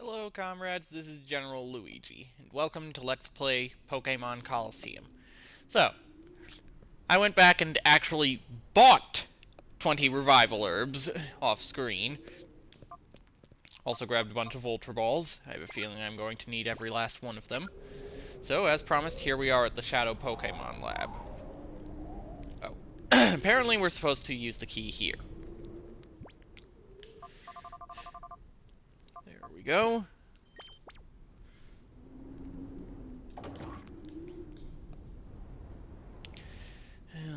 Hello comrades, this is General Luigi, and welcome to Let's Play Pokémon Colosseum. So, I went back and actually bought 20 revival herbs off screen. Also grabbed a bunch of Ultra Balls. I have a feeling I'm going to need every last one of them. So, as promised, here we are at the Shadow Pokémon Lab. Oh, apparently we're supposed to use the key here. There we go.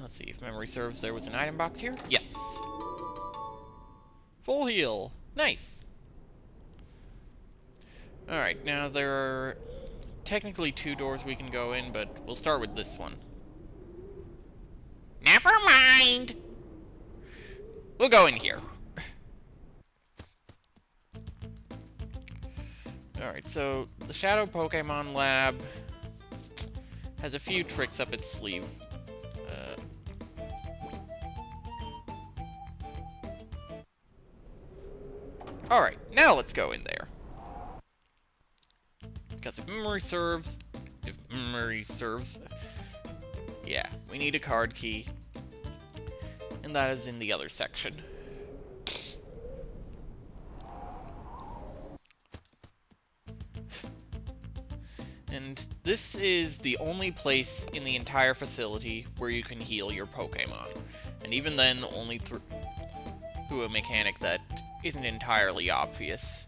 Let's see if memory serves. There was an item box here. Yes. Full heal. Nice. Alright, now there are technically 2 doors we can go in, but we'll start with this one. Never mind! We'll go in here. Alright, so the Shadow Pokémon Lab has a few tricks up its sleeve. Alright, now let's go in there. Because if memory serves... Yeah, we need a card key. And that is in the other section. And this is the only place in the entire facility where you can heal your Pokémon. And even then, only through a mechanic that isn't entirely obvious.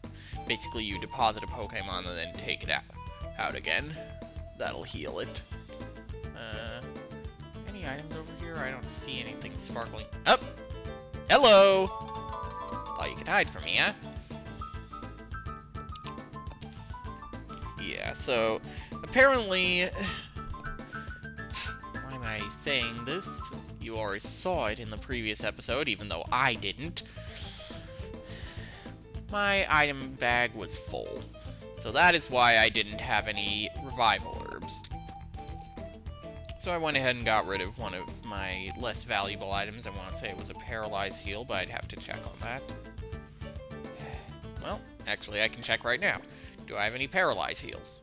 Basically, you deposit a Pokémon and then take it out again. That'll heal it. Any items over here? I don't see anything sparkling. Oh! Hello! Thought you could hide from me, huh? Yeah, so apparently... Why am I saying this? You already saw it in the previous episode, even though I didn't. My item bag was full. So that is why I didn't have any revival herbs. So I went ahead and got rid of one of my less valuable items. I want to say it was a paralyzed heal, but I'd have to check on that. Well, actually I can check right now. Do I have any paralyzed heals?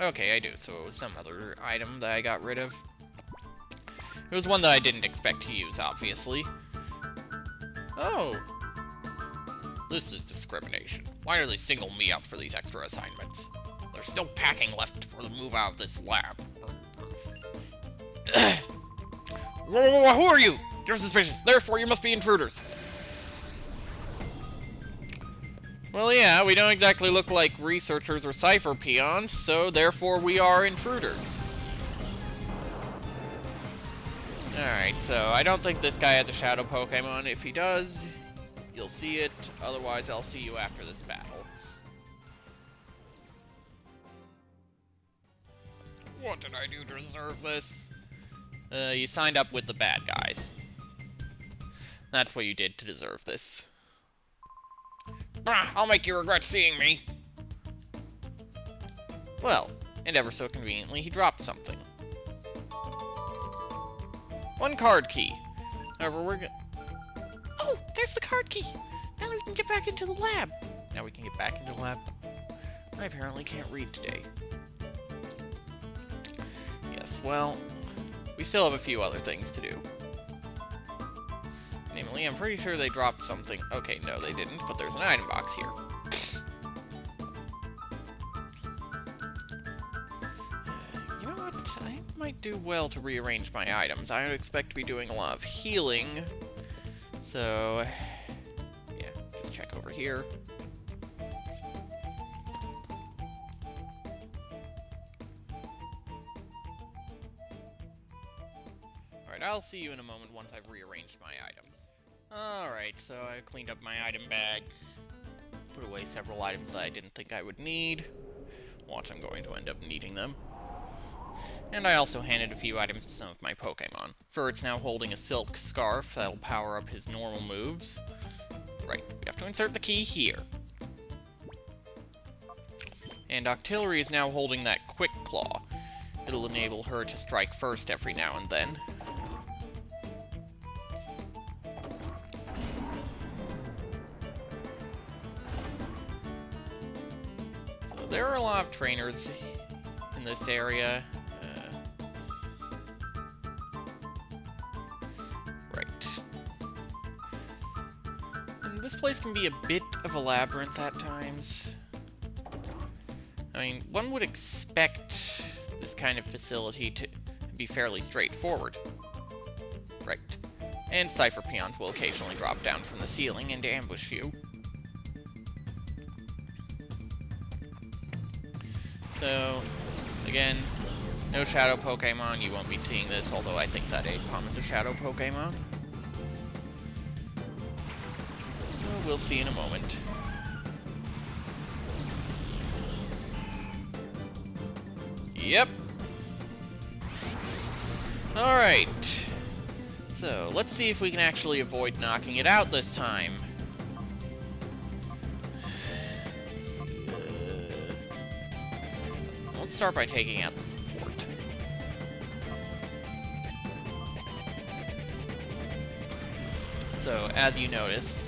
Okay, I do. So it was some other item that I got rid of. It was one that I didn't expect to use, obviously. Oh. This is discrimination. Why do they single me out for these extra assignments? There's still packing left for the move out of this lab. Who are you? You're suspicious. Therefore, you must be intruders. Well, yeah, we don't exactly look like researchers or cipher peons, so therefore we are intruders. Alright, so I don't think this guy has a shadow Pokemon. If he does, you'll see it. Otherwise, I'll see you after this battle. What did I do to deserve this? You signed up with the bad guys. That's what you did to deserve this. Bah, I'll make you regret seeing me. Well, and ever so conveniently, he dropped something. 1 card key. However, we're gonna... Oh, there's the card key! Now we can get back into the lab. Now we can get back into the lab. I apparently can't read today. Yes, well, we still have a few other things to do. Namely, I'm pretty sure they dropped something. Okay, no, they didn't, but there's an item box here. You know what? I might do well to rearrange my items. I would expect to be doing a lot of healing. So, yeah, just check over here. Alright, I'll see you in a moment once I've rearranged my items. Alright, so I cleaned up my item bag. Put away several items that I didn't think I would need. Watch, I'm going to end up needing them. And I also handed a few items to some of my Pokemon. Furt's now holding a silk scarf that'll power up his normal moves. Right, we have to insert the key here. And Octillery is now holding that Quick Claw. It'll enable her to strike first every now and then. there are a lot of trainers in this area. Right. And this place can be a bit of a labyrinth at times. I mean, one would expect this kind of facility to be fairly straightforward. Right. And Cypher peons will occasionally drop down from the ceiling and ambush you. So, again, no Shadow Pokémon. You won't be seeing this, although I think that Apom is a Shadow Pokémon. So, we'll see in a moment. Yep. Alright. So, let's see if we can actually avoid knocking it out this time. Let's start by taking out the support. So, as you noticed,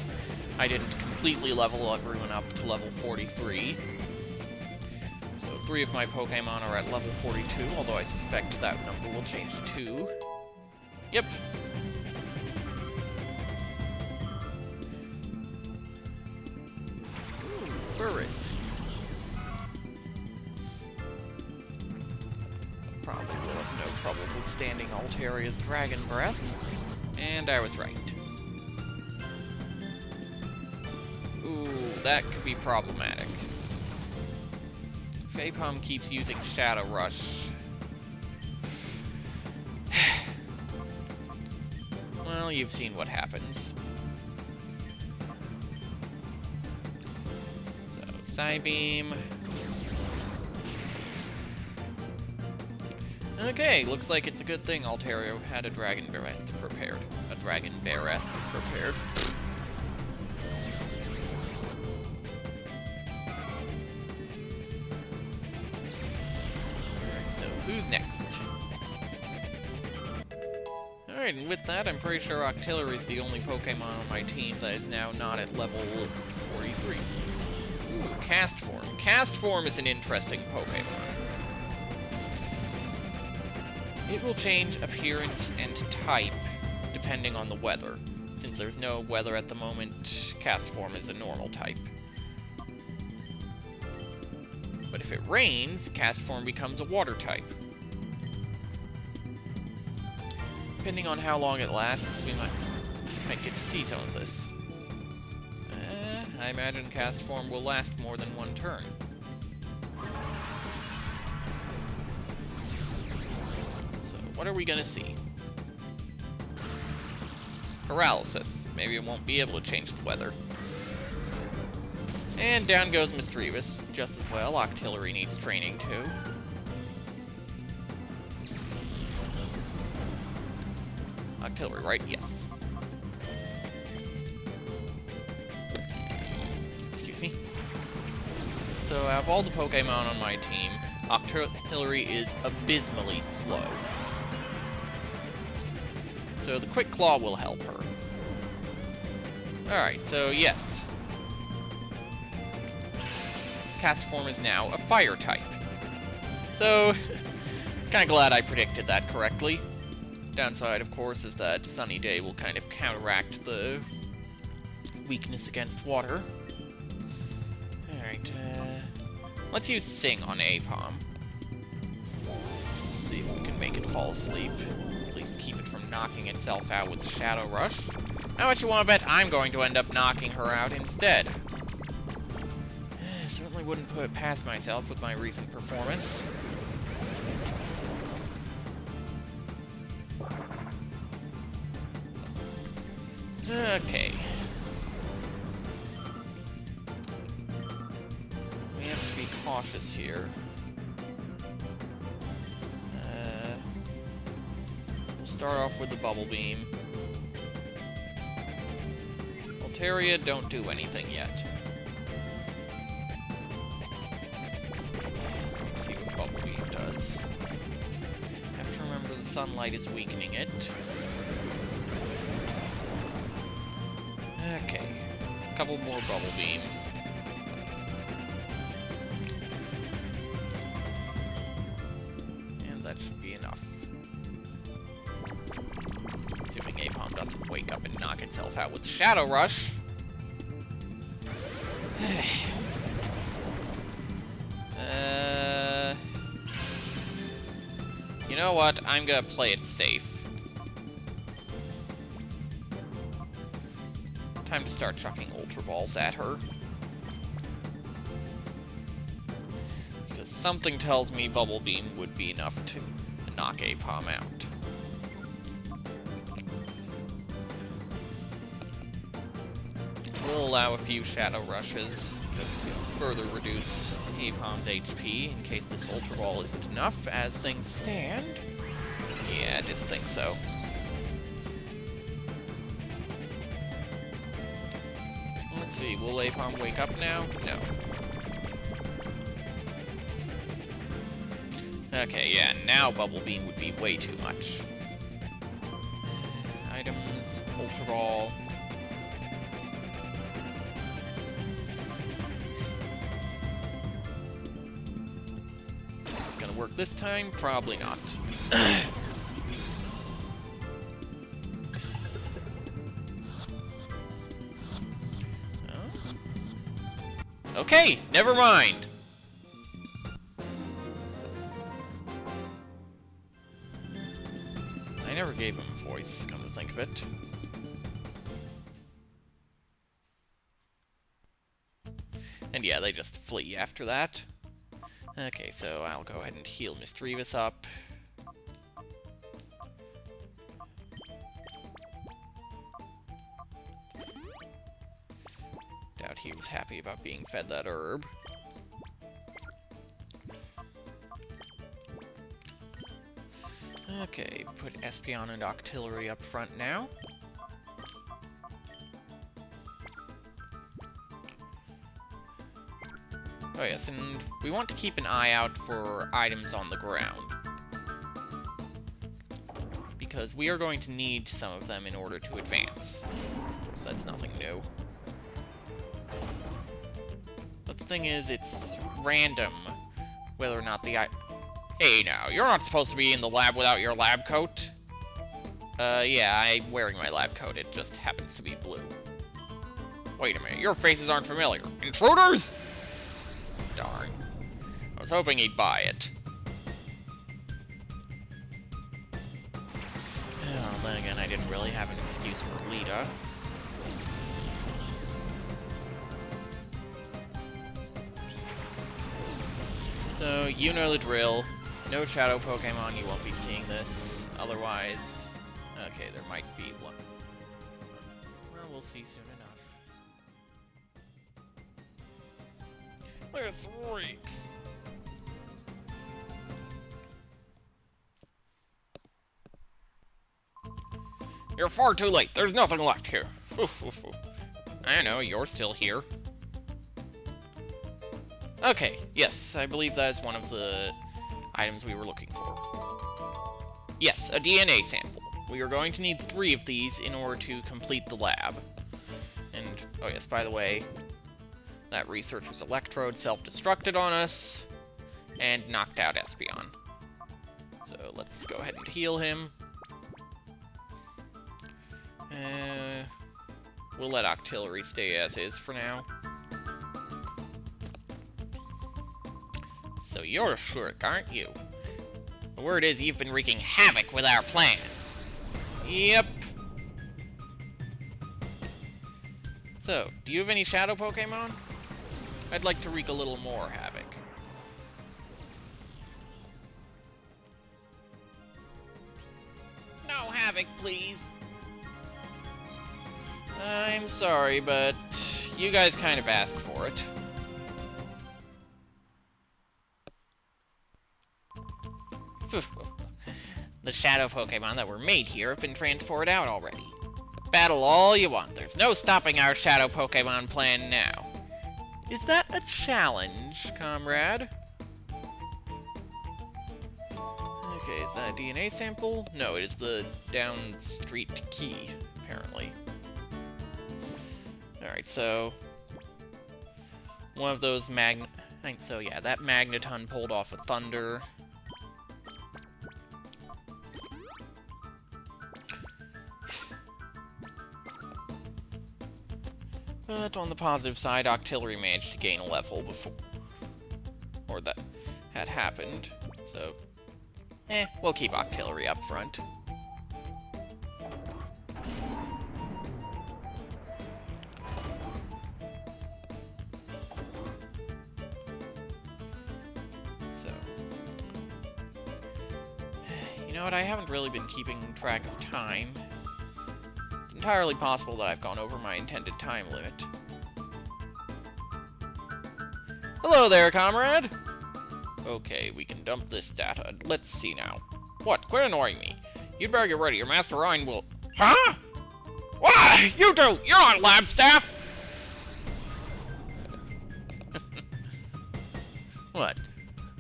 I didn't completely level everyone up to level 43. So, 3 of my Pokemon are at level 42, although I suspect that number will change to 2. Yep. Ooh, Furret. Probably will have no trouble withstanding Altaria's Dragon Breath. And I was right. Ooh, that could be problematic. Apom keeps using Shadow Rush. Well, you've seen what happens. So, Psybeam. Okay, looks like it's a good thing Altaria had a Dragon Breath prepared. A Dragon Breath prepared. Alright, so who's next? Alright, and with that, I'm pretty sure Octillery is the only Pokemon on my team that is now not at level 43. Ooh, Castform. Castform is an interesting Pokemon. It will change appearance and type depending on the weather. Since there's no weather at the moment, Castform is a normal type. But if it rains, Castform becomes a water type. Depending on how long it lasts, we might get to see some of this. I imagine Castform will last more than one turn. What are we gonna see? Paralysis. Maybe it won't be able to change the weather. And down goes Misdreavus. Just as well, Octillery needs training too. Octillery, right? Yes. Excuse me. So, out of all the Pokemon on my team, Octillery is abysmally slow. So the Quick Claw will help her. Alright, so yes. Castform is now a fire type. So, kinda glad I predicted that correctly. Downside, of course, is that Sunny Day will kind of counteract the weakness against water. Alright, let's use Sing on Apom. See if we can make it fall asleep. Keep it from knocking itself out with Shadow Rush. How much you want to bet I'm going to end up knocking her out instead? Certainly wouldn't put it past myself with my recent performance. Okay. We have to be cautious here. Start off with the Bubble Beam. Altaria, don't do anything yet. Let's see what Bubble Beam does. Have to remember the sunlight is weakening it. Okay. A couple more Bubble Beams. wake up and knock itself out with the Shadow Rush. You know what? I'm gonna play it safe. Time to start chucking Ultra Balls at her. Because something tells me Bubble Beam would be enough to knock Apom out. We'll allow a few Shadow Rushes just to further reduce Apom's HP in case this Ultra Ball isn't enough as things stand. Yeah, I didn't think so. Let's see, will Apom wake up now? No. Okay, yeah, now Bubble Beam would be way too much. Items, Ultra Ball. It's gonna work this time? Probably not. Okay, never mind. I never gave him a voice, come to think of it. And yeah, they just flee after that. Okay, so I'll go ahead and heal Misdreavus up. Doubt he was happy about being fed that herb. Okay, put Espeon and Octillery up front now. Oh yes, and we want to keep an eye out for items on the ground. Because we are going to need some of them in order to advance. Of course, that's nothing new. But the thing is, it's random whether or not the Hey now, you're not supposed to be in the lab without your lab coat. Yeah, I'm wearing my lab coat, it just happens to be blue. Wait a minute, your faces aren't familiar. Intruders?! Darn. I was hoping he'd buy it. Oh, then again, I didn't really have an excuse for Lita. So, you know the drill. No Shadow Pokemon, you won't be seeing this. Otherwise... Okay, there might be one. Well, we'll see soon enough. This reeks! You're far too late. There's nothing left here. I know, you're still here. Okay, yes, I believe that is one of the items we were looking for. Yes, a DNA sample. We are going to need 3 of these in order to complete the lab. And, oh yes, by the way, that researcher's electrode self-destructed on us, and knocked out Espeon. So let's go ahead and heal him. We'll let Octillery stay as is for now. So you're a Shurk, aren't you? The word is you've been wreaking havoc with our plans. Yep. So, do you have any Shadow Pokemon? I'd like to wreak a little more havoc. No havoc, please. I'm sorry, but you guys kind of asked for it. The Shadow Pokemon that were made here have been transported out already. Battle all you want. There's no stopping our Shadow Pokemon plan now. Is that a challenge, comrade? Okay, is that a DNA sample? No, it is the down street key, apparently. Alright, so... one of those so yeah, that Magneton pulled off a Thunder. But on the positive side, Octillery managed to gain a level before... or that had happened. So, we'll keep Octillery up front. You know what, I haven't really been keeping track of time. It's entirely possible that I've gone over my intended time limit. Hello there, comrade! Okay, we can dump this data. Let's see now. What? Quit annoying me. You'd better get ready. Your Master Ryan will... Huh? Why? You two! You're on lab staff! What?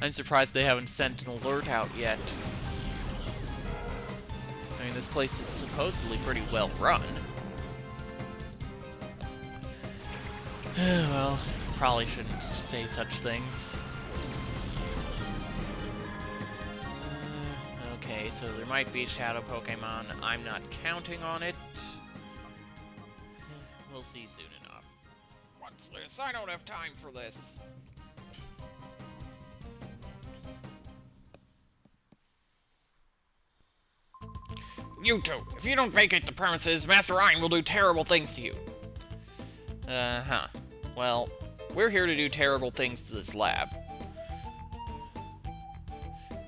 I'm surprised they haven't sent an alert out yet. I mean, this place is supposedly pretty well run. Well, probably shouldn't say such things. Okay, so there might be a shadow Pokemon. I'm not counting on it. We'll see soon enough. What's this? I don't have time for this. You two, if you don't vacate the premises, Master Ryan will do terrible things to you. Well, we're here to do terrible things to this lab.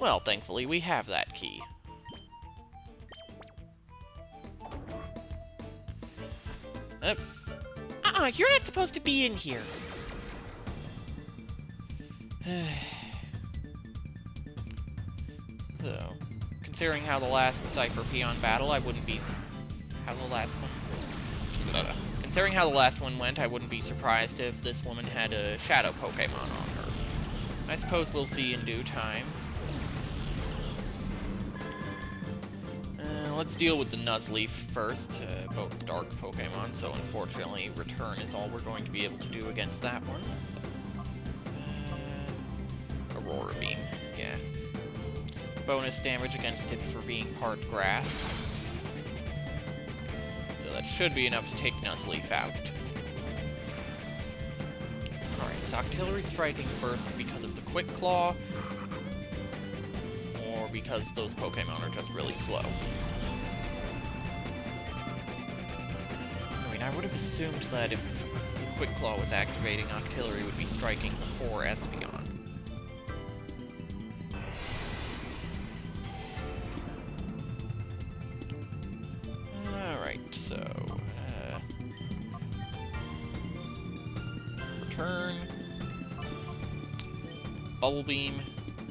Well, thankfully, we have that key. You're not supposed to be in here. So, considering how the last Cypher Peon battle, I wouldn't be... Considering how the last one went, I wouldn't be surprised if this woman had a shadow Pokemon on her. I suppose we'll see in due time. Let's deal with the Nuzleaf first, both dark Pokemon, so unfortunately Return is all we're going to be able to do against that one. Aurora Beam, yeah. Bonus damage against it for being part grass. So that should be enough to take Nuzleaf out. Alright, is Octillery striking first because of the Quick Claw? Or because those Pokemon are just really slow? I would have assumed that if Quick Claw was activating, Octillery would be striking before Espeon. Alright, so... Return. Bubble Beam.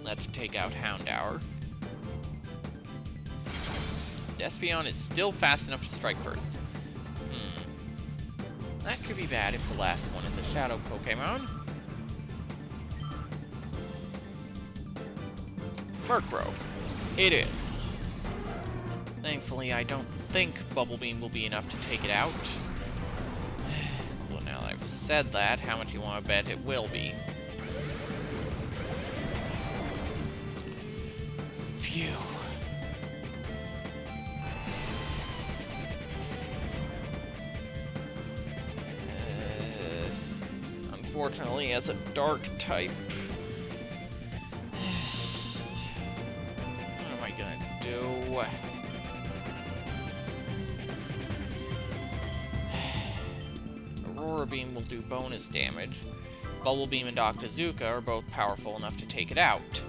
That should take out Houndour. Espeon is still fast enough to strike first. That could be bad if the last one is a shadow Pokemon. Murkrow. It is. Thankfully, I don't think Bubble Beam will be enough to take it out. Well, now that I've said that, how much you want to bet it will be? Phew. Unfortunately, as a dark type... What am I gonna do? Aurora Beam will do bonus damage. Bubble Beam and Octazooka are both powerful enough to take it out.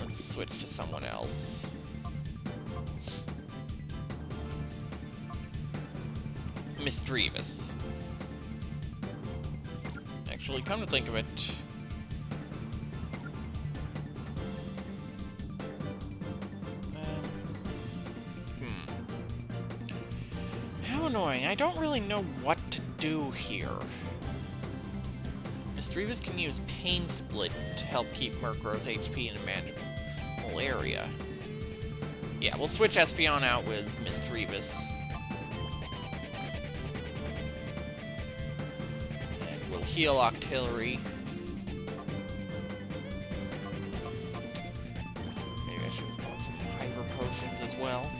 Switch to someone else. Misdreavus. Actually, come to think of it... How annoying. I don't really know what to do here. Misdreavus can use Pain Split to help keep Murkrow's HP in a manageable area. Yeah, we'll switch Espeon out with Misdreavus. And we'll heal Octillery. well.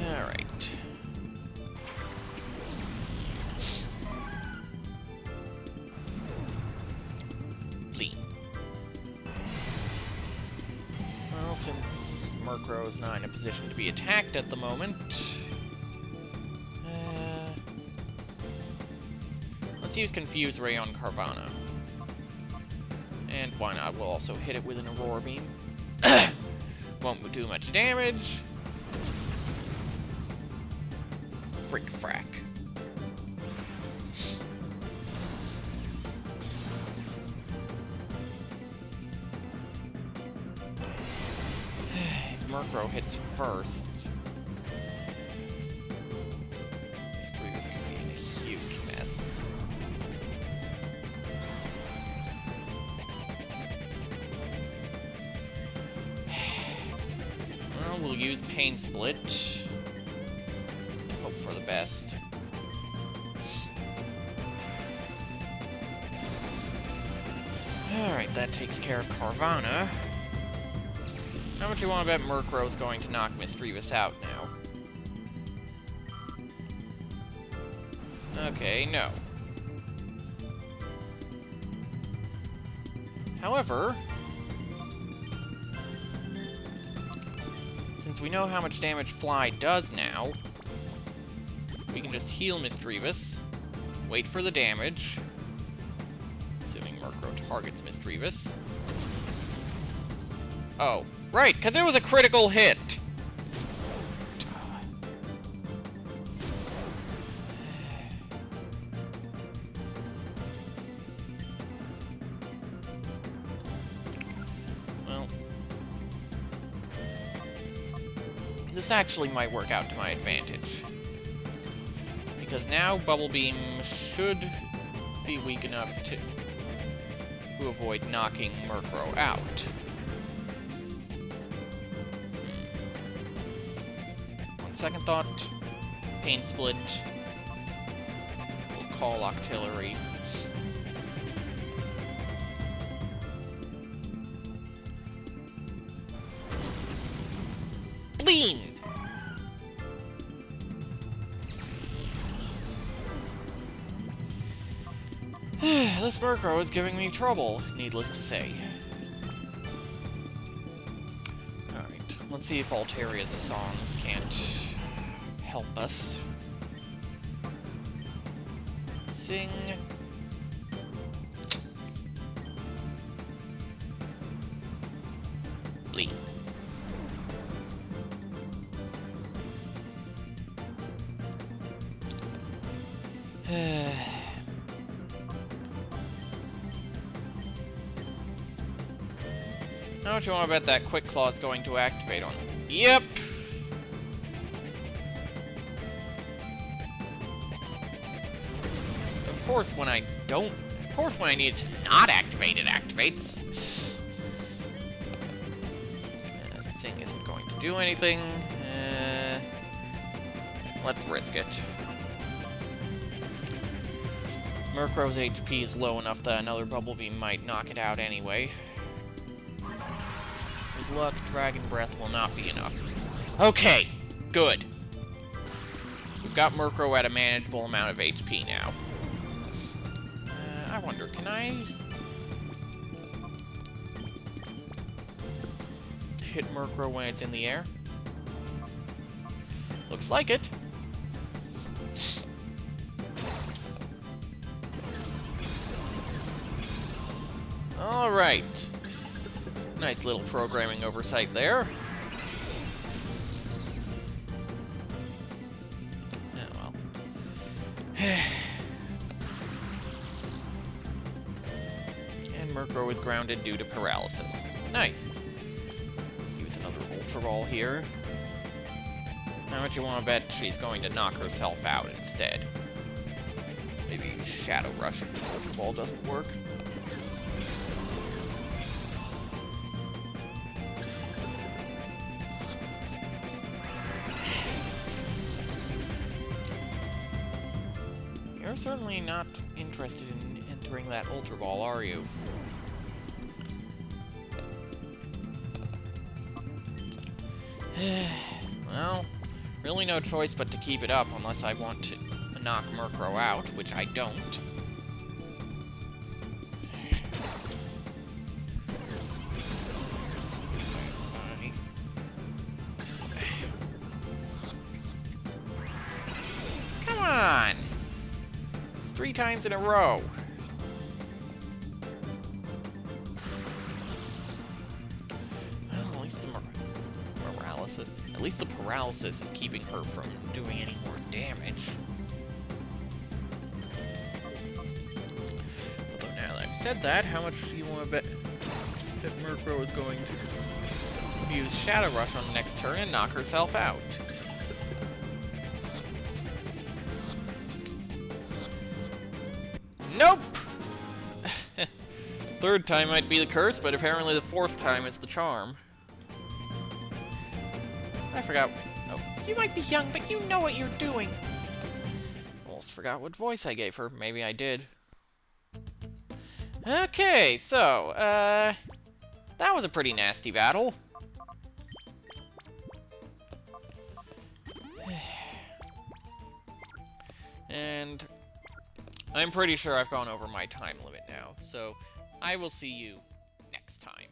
Alright. Bleed. Well, since Murkrow's not in a position to be attacked at the moment, let's use Confuse Ray on Carvana. And why not? We'll also hit it with an Aurora Beam. Won't do much damage. Frick frack. If Murkrow hits first, this tree is going to be in a huge mess. Well, we'll use Pain Split. Hope for the best. Alright, that takes care of Carvana. How much do you want to bet Murkrow's going to knock Misdreavus out now? Okay, no. However, since we know how much damage Fly does now, we can just heal Misdreavus, wait for the damage, assuming Murkrow targets Misdreavus. Oh, right, because it was a critical hit! Well, this actually might work out to my advantage. Because now Bubble Beam should be weak enough to avoid knocking Murkrow out. On second thought, Pain Split. We'll call Octillery. Bleen! This Murkrow is giving me trouble, needless to say. Alright, let's see if Altaria's songs can't help us. Sing. Bleed. How much you want to bet that Quick Claw is going to activate on? Yep! Of course, when I need it to not activate, it activates. Sing isn't going to do anything. Let's risk it. Murkrow's HP is low enough that another Bubble Beam might knock it out anyway. With luck, Dragon Breath will not be enough. Okay, good. We've got Murkrow at a manageable amount of HP now. I wonder, can I hit Murkrow when it's in the air? Looks like it. Alright. Nice little programming oversight there. Yeah, well. And Murkrow is grounded due to paralysis. Nice. Let's use another Ultra Ball here. How much you want to bet she's going to knock herself out instead? Maybe use Shadow Rush if this Ultra Ball doesn't work. You're certainly not interested in entering that Ultra Ball, are you? Well, really no choice but to keep it up unless I want to knock Murkrow out, which I don't. Come on! It's 3 times in a row. Well, at least the paralysis is keeping her from doing any more damage. Although now that I've said that, how much do you want to bet that Murkrow is going to use Shadow Rush on the next turn and knock herself out? Nope! Third time might be the curse, but apparently the 4th time is the charm. I forgot. Oh, you might be young, but you know what you're doing. Almost forgot what voice I gave her. Maybe I did. Okay, so, that was a pretty nasty battle. And I'm pretty sure I've gone over my time limit now, so I will see you next time.